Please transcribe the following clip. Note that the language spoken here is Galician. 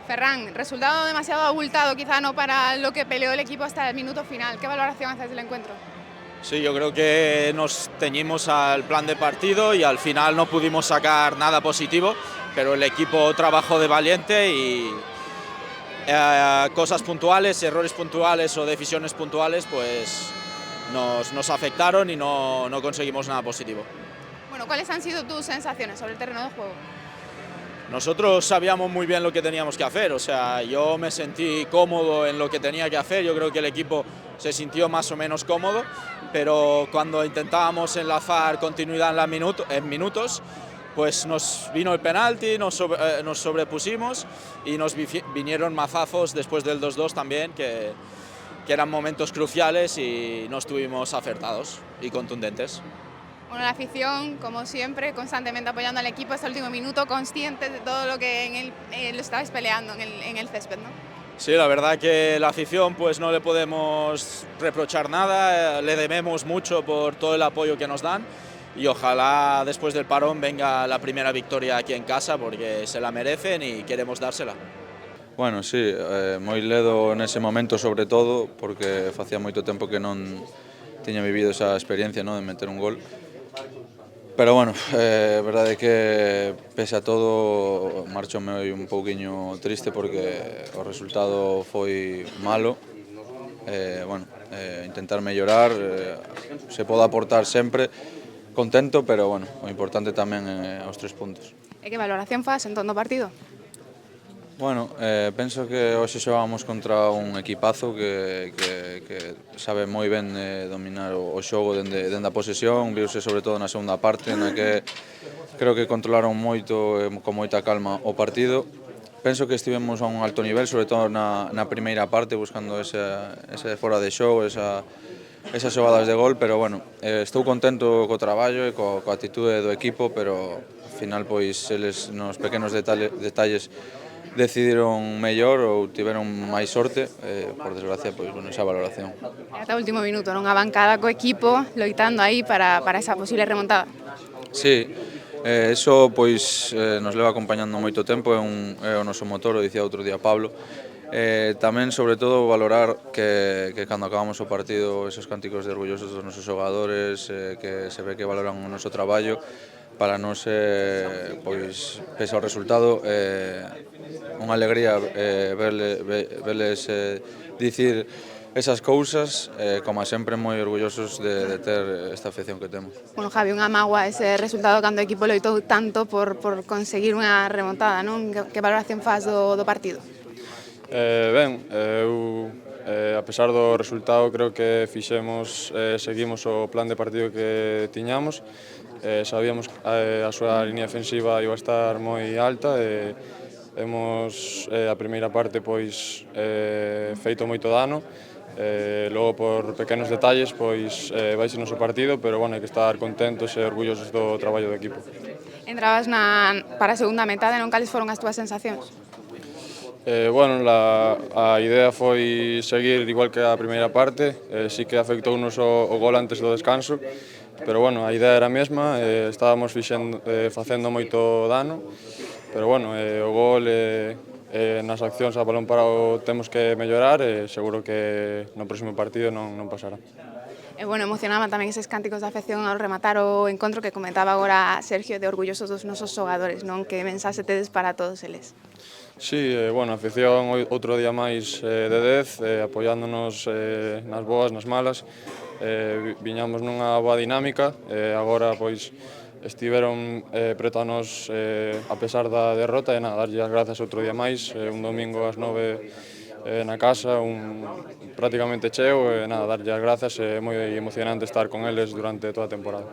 Ferran, resultado demasiado abultado, quizá no para lo que peleó el equipo hasta el minuto final. ¿Qué valoración haces del encuentro? Sí, yo creo que nos ceñimos al plan de partido y al final no pudimos sacar nada positivo, pero el equipo trabajó de valiente y cosas puntuales, errores puntuales o decisiones puntuales pues nos afectaron y no conseguimos nada positivo. Bueno, ¿cuáles han sido tus sensaciones sobre el terreno de juego? Nosotros sabíamos muy bien lo que teníamos que hacer, o sea, yo me sentí cómodo en lo que tenía que hacer, yo creo que el equipo se sintió más o menos cómodo, pero cuando intentábamos enlazar continuidad en minutos, pues nos vino el penalti, nos sobrepusimos y nos vinieron mazazos después del 2-2 también, que eran momentos cruciales y no estuvimos acertados y contundentes. Bueno, la afición, como siempre, constantemente apoyando al equipo hasta el último minuto, conscientes de todo lo que lo estabais peleando en el césped, ¿no? Sí, la verdad que la afición pues no le podemos reprochar nada, le debemos mucho por todo el apoyo que nos dan y ojalá después del parón venga la primera victoria aquí en casa porque se la merecen y queremos dársela. Bueno, sí, moi ledo nese momento sobre todo porque facía moito tempo que non tiña vivido esa experiencia, ¿no?, de meter un gol. Pero bueno, verdade é que pese a todo marchome un pouquiño triste porque o resultado foi malo. Intentar mellorar, se pode aportar sempre, contento, pero bueno, o importante tamén é os 3 puntos. E que valoración faz en todo o partido? Bueno, penso que hoxe xogamos contra un equipazo que sabe moi ben dominar o xogo dende a posesión, viuse sobre todo na segunda parte, na que creo que controlaron moito e con moita calma o partido. Penso que estivemos a un alto nivel, sobre todo na primeira parte, buscando ese fora de xogo, esas xogadas de gol, pero bueno, estou contento co traballo e coa actitude do equipo, pero ao final pois eles nos pequenos detalles decidiron mellor ou tiveron máis sorte, por desgracia, pois, bueno, esa valoración. Ata o último minuto, non? A bancada co equipo, loitando aí para esa posible remontada. Sí, eso pois nos leva acompañando moito tempo, é o noso motor, o dicía outro día Pablo. Tamén, sobre todo, valorar que cando acabamos o partido esos cánticos de orgullosos dos nosos xogadores, que se ve que valoran o noso traballo, para nós, pois, pese ao resultado, unha alegría verles dicir esas cousas, como sempre moi orgullosos de ter esta afección que temos. Bueno, Javi, unha mágoa ese resultado cando o equipo loitou tanto por conseguir unha remontada, non? Que valoración faz do partido? Eu, a pesar do resultado, creo que seguimos o plan de partido que tiñamos. Sabíamos que a súa liña defensiva iba a estar moi alta e hemos, a primeira parte, pois, feito moito dano. Logo, por pequenos detalles, pois, vaise-nos o partido, pero bueno, hai que estar contentos e orgullosos do traballo do equipo. Entrabas para a segunda metade, non? Cales foron as túas sensacións? Bueno, a idea foi seguir igual que a primeira parte, sí que afectounos o gol antes do descanso, pero bueno, a idea era a mesma, estábamos facendo moito dano, pero bueno, o gol nas accións a balón parado temos que mellorar e seguro que no próximo partido non pasará. E bueno, emocionaban tamén eses cánticos de afección ao rematar o encontro que comentaba agora Sergio de orgullosos dos nosos xogadores, non? Que mensaxe tedes para todos eles? Sí, bueno, a afición outro día máis de 10, apoiándonos nas boas, nas malas. Viñamos nunha boa dinámica, agora pois estiveron preto a nos a pesar da derrota e nada, darlle as grazas outro día máis, un domingo ás 9 na casa, prácticamente cheo, e nada, darlle as grazas, é moi emocionante estar con eles durante toda a temporada.